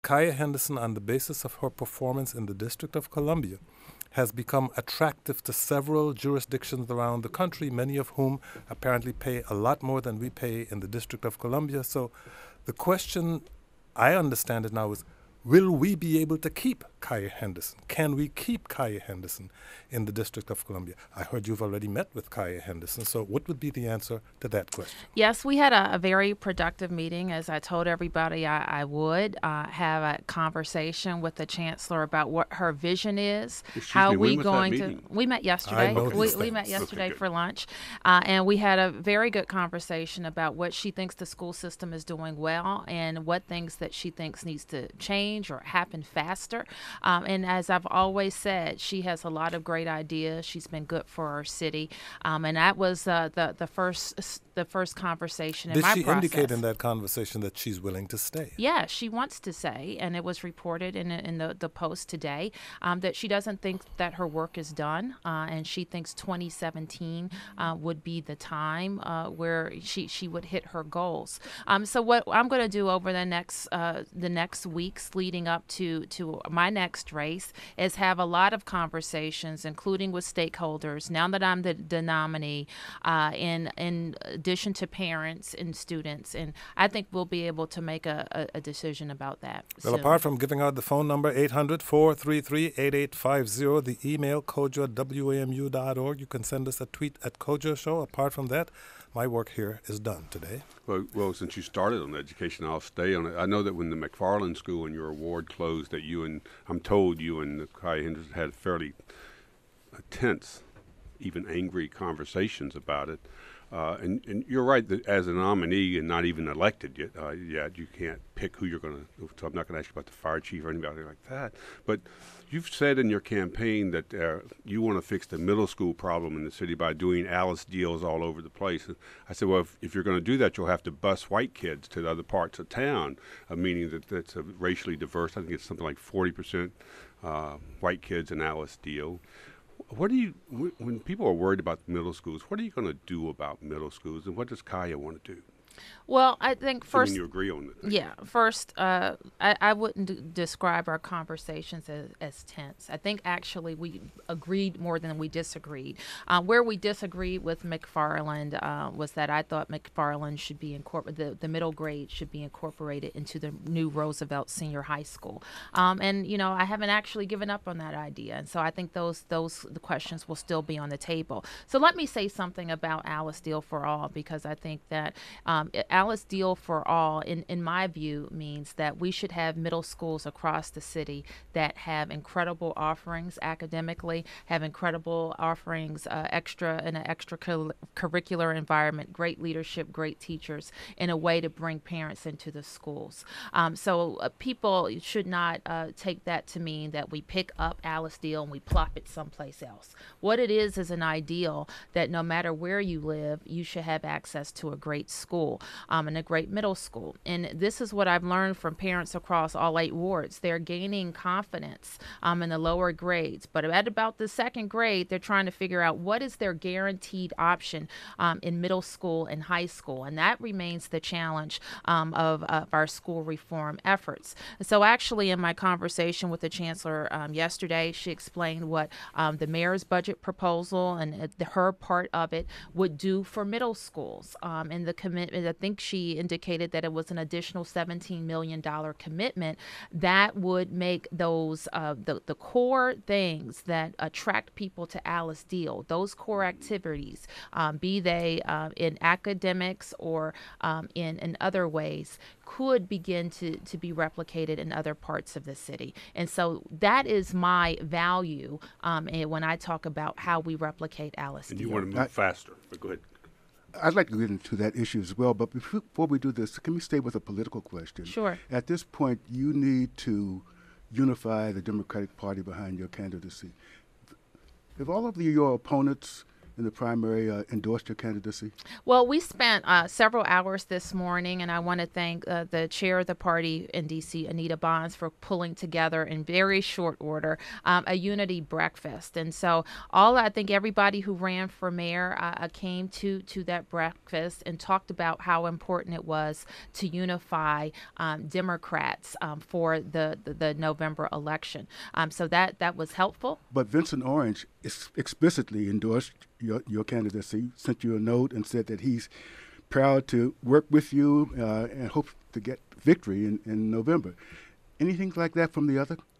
Kaya Henderson, on the basis of her performance in the District of Columbia, has become attractive to several jurisdictions around the country, many of whom apparently pay a lot more than we pay in the District of Columbia. So the question, I understand it now, is will we be able to keep Kaya Henderson? Can we keep Kaya Henderson in the District of Columbia? I heard you've already met with Kaya Henderson, so what would be the answer to that question? Yes, we had a very productive meeting. As I told everybody I would have a conversation with the chancellor about what her vision is. How we going to? We met yesterday. We met yesterday for lunch, and we had a very good conversation about what she thinks the school system is doing well and what things that she thinks needs to change or happen faster. And as I've always said, she has a lot of great ideas. She's been good for our city, and that was the first conversation in my process. Did she indicate in that conversation that she's willing to stay? Yeah, she wants to stay, and it was reported in the Post today that she doesn't think that her work is done, and she thinks 2017 would be the time where she would hit her goals. So what I'm going to do over the next weeks leading up to my next race is have a lot of conversations, including with stakeholders, now that I'm the nominee, in addition to parents and students. And I think we'll be able to make a decision about that Well, soon. apart from giving out the phone number, 800-433-8850, the email, kojo@wamu.org. You can send us a tweet at Kojo Show. Apart from that, my work here is done today. Well, since you started on education, I'll stay on it. I know that when the McFarland School and your award closed, that I'm told you and Kaya Henderson had fairly tense, even angry conversations about it. And you're right that as a nominee and not even elected yet, you can't pick who you're going to. So I'm not going to ask you about the fire chief or anybody like that. But you've said in your campaign that you want to fix the middle school problem in the city by doing Alice deals all over the place. And I said, well, if you're going to do that, you'll have to bus white kids to the other parts of town, meaning that that's a racially diverse. I think it's something like 40% white kids in Alice deal. When people are worried about middle schools, what are you going to do about middle schools, and what does Kaya want to do? Well, I think first, you agree on that. Yeah, first, I wouldn't describe our conversations as tense. I think actually we agreed more than we disagreed. Where we disagreed with McFarland was that I thought McFarland should be incorporated, the middle grade should be incorporated into the new Roosevelt Senior High School. And I haven't actually given up on that idea, and so I think the questions will still be on the table. So let me say something about Alice Deal for All, because I think that Alice Deal for All, in my view, means that we should have middle schools across the city that have incredible offerings academically, have incredible offerings in an extracurricular environment, great leadership, great teachers, in a way to bring parents into the schools. So people should not take that to mean that we pick up Alice Deal and we plop it someplace else. What it is an ideal that no matter where you live, you should have access to a great school. And a great middle school. And this is what I've learned from parents across all 8 wards. They're gaining confidence in the lower grades. But at about the second grade, they're trying to figure out what is their guaranteed option in middle school and high school. And that remains the challenge of our school reform efforts. So actually, in my conversation with the chancellor yesterday, she explained what the mayor's budget proposal and her part of it would do for middle schools. And the commitment, I think she indicated that it was an additional $17 million commitment that would make those the core things that attract people to Alice Deal, those core activities, be they in academics or in other ways, could begin to be replicated in other parts of the city. And so that is my value when I talk about how we replicate Alice Deal. And you want to move faster, but go ahead. I'd like to get into that issue as well, but before we do this, can we stay with a political question? Sure. At this point, you need to unify the Democratic Party behind your candidacy. If all of your opponents in the primary endorsed your candidacy? Well, we spent several hours this morning, and I want to thank the chair of the party in D.C., Anita Bonds, for pulling together in very short order a unity breakfast. And so I think everybody who ran for mayor came to that breakfast and talked about how important it was to unify Democrats for the November election. So that was helpful. But Vincent Orange explicitly endorsed your candidacy, sent you a note and said that he's proud to work with you and hopes to get victory in November. Anything like that from the other candidates?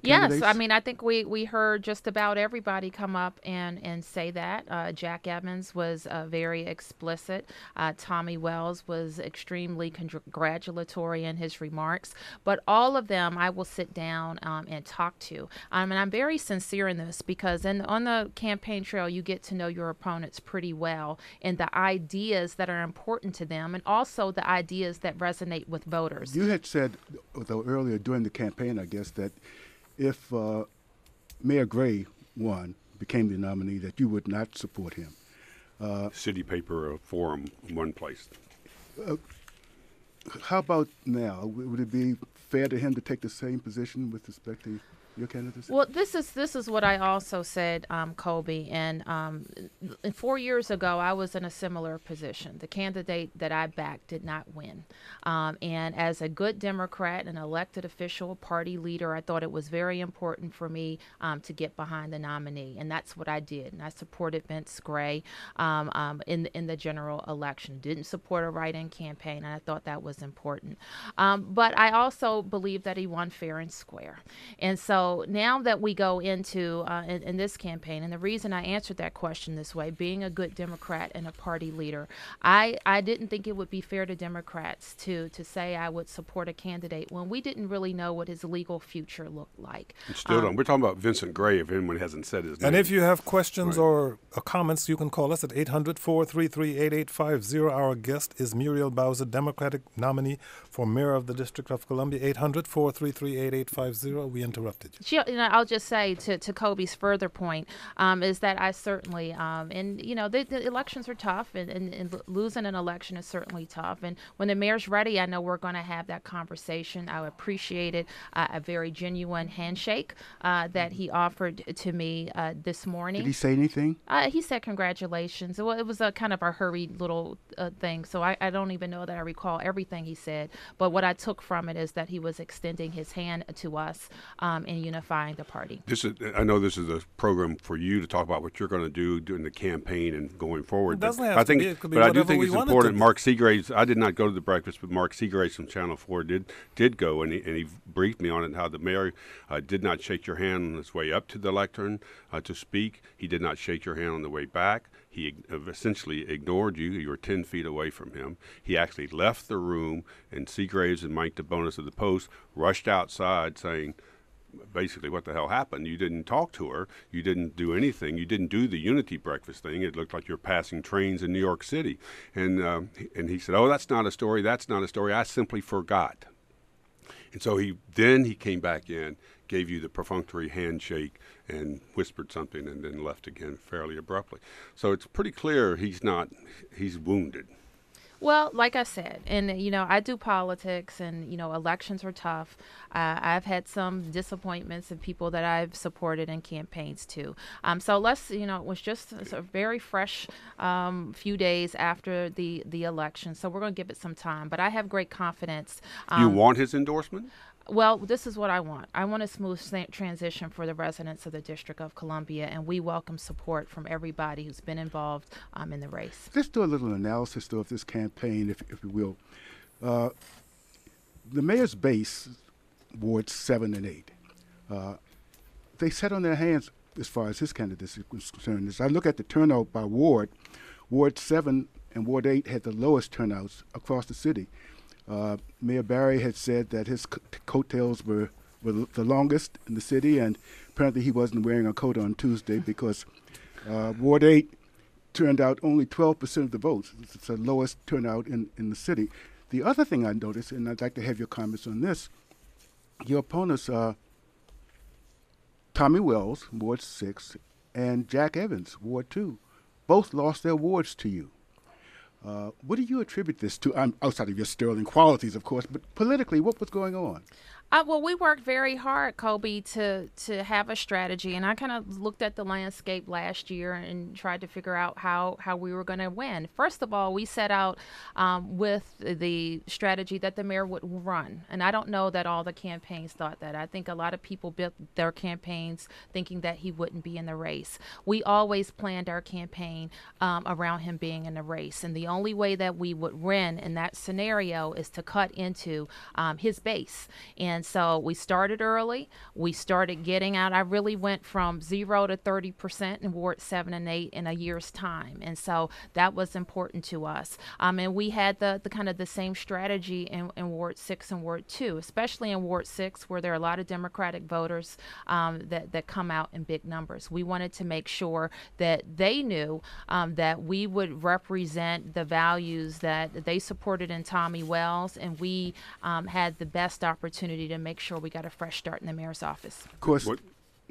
Yes, I mean, I think we heard just about everybody come up and say that. Jack Evans was very explicit. Tommy Wells was extremely congratulatory in his remarks. But all of them I will sit down and talk to. And I'm very sincere in this because on the campaign trail, you get to know your opponents pretty well and the ideas that are important to them and also the ideas that resonate with voters. You had said, though, earlier during the campaign, I guess, that if Mayor Gray became the nominee, that you would not support him. City paper forum in one place. How about now? Would it be fair to him to take the same position with respect to your candidacy? Well, this is what I also said, Colby. And 4 years ago, I was in a similar position. The candidate that I backed did not win. And as a good Democrat, an elected official, party leader, I thought it was very important for me to get behind the nominee. And that's what I did. And I supported Vince Gray in the general election. Didn't support a write-in campaign, and I thought that was important. But I also believe that he won fair and square. And so now that we go into in this campaign, and the reason I answered that question this way, being a good Democrat and a party leader, I didn't think it would be fair to Democrats to say I would support a candidate when we didn't really know what his legal future looked like. And still don't. We're talking about Vincent Gray, if anyone hasn't said his name. And if you have questions Right. or comments, you can call us at 800-433-8850. Our guest is Muriel Bowser, Democratic nominee for Mayor of the District of Columbia. 800-433-8850. We interrupted you. I'll just say to Kobe's further point is that I certainly, and the elections are tough, and losing an election is certainly tough. And when the mayor's ready, I know we're going to have that conversation. I appreciated a very genuine handshake that he offered to me this morning. Did he say anything? He said congratulations. Well, it was a kind of a hurried little thing, so I don't even know that I recall everything he said. But what I took from it is that he was extending his hand to us in unifying the party. I know this is a program for you to talk about what you're going to do during the campaign and going forward. It doesn't but have I to think, be. It could be but I do whatever think we it's want it important. to be. Mark Seagraves, I did not go to the breakfast, but Mark Seagraves from Channel 4 did go, and he briefed me on it, how the mayor did not shake your hand on his way up to the lectern to speak. He did not shake your hand on the way back. He essentially ignored you. You were 10 feet away from him. He actually left the room, and Seagraves and Mike DeBonis of the Post rushed outside saying, basically, what the hell happened? You didn't talk to her. You didn't do anything. You didn't do the unity breakfast thing. It looked like you're passing trains in New York City. And he said, oh, that's not a story. That's not a story. I simply forgot. And so he came back in, gave you the perfunctory handshake and whispered something and then left again fairly abruptly. So it's pretty clear he's wounded. Well, like I said, and I do politics, and elections are tough. I've had some disappointments of people that I've supported in campaigns too. So it was just a very fresh few days after the election. So we're going to give it some time, but I have great confidence. You want his endorsement? Well, this is what I want. I want a smooth transition for the residents of the District of Columbia, and we welcome support from everybody who's been involved in the race. Let's do a little analysis, though, of this campaign, if you will. The mayor's base, Wards 7 and 8, they sat on their hands as far as his candidacy was concerned. As I look at the turnout by ward, Ward 7 and Ward 8 had the lowest turnouts across the city. Mayor Barry had said that his coattails were the longest in the city, and apparently he wasn't wearing a coat on Tuesday because Ward 8 turned out only 12% of the votes. It's the lowest turnout in the city. The other thing I noticed, and I'd like to have your comments on this, your opponents are Tommy Wells, Ward 6, and Jack Evans, Ward 2. both lost their wards to you. What do you attribute this to? Outside of your sterling qualities, of course, but politically, what was going on? Well, we worked very hard, Kobe, to have a strategy, and I kind of looked at the landscape last year and tried to figure out how we were going to win. First of all, we set out with the strategy that the mayor would run, and I don't know that all the campaigns thought that. I think a lot of people built their campaigns thinking that he wouldn't be in the race. We always planned our campaign around him being in the race, and the only way that we would win in that scenario is to cut into his base. And so we started early. We started getting out. I really went from 0 to 30% in Ward 7 and 8 in a year's time. And so that was important to us. And we had the kind of the same strategy in Ward 6 and Ward 2, especially in Ward 6, where there are a lot of Democratic voters that come out in big numbers. We wanted to make sure that they knew that we would represent the values that they supported in Tommy Wells, and we had the best opportunity to make sure we got a fresh start in the mayor's office. Of course.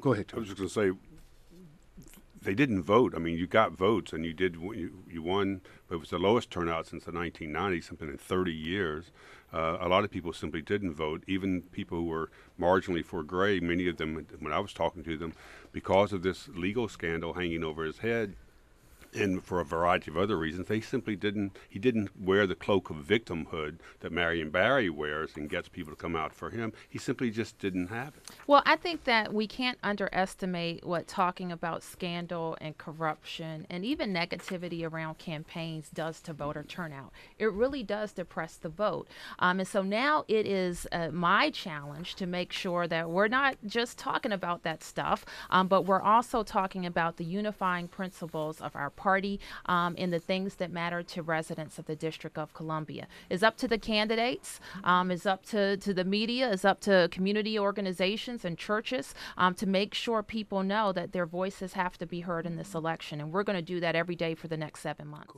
Go ahead, I Tom. was just going to say, they didn't vote. I mean, you got votes and you won, but it was the lowest turnout since the 1990s, something in 30 years. A lot of people simply didn't vote, even people who were marginally for Gray, many of them, when I was talking to them, because of this legal scandal hanging over his head, and for a variety of other reasons, he didn't wear the cloak of victimhood that Marion Barry wears and gets people to come out for him. He simply just didn't have it. Well, I think that we can't underestimate what talking about scandal and corruption and even negativity around campaigns does to voter turnout. It really does depress the vote. And so now it is my challenge to make sure that we're not just talking about that stuff, but we're also talking about the unifying principles of our party and the things that matter to residents of the District of Columbia. It's up to the candidates, it's up to the media, it's up to community organizations and churches to make sure people know that their voices have to be heard in this election. And we're going to do that every day for the next 7 months.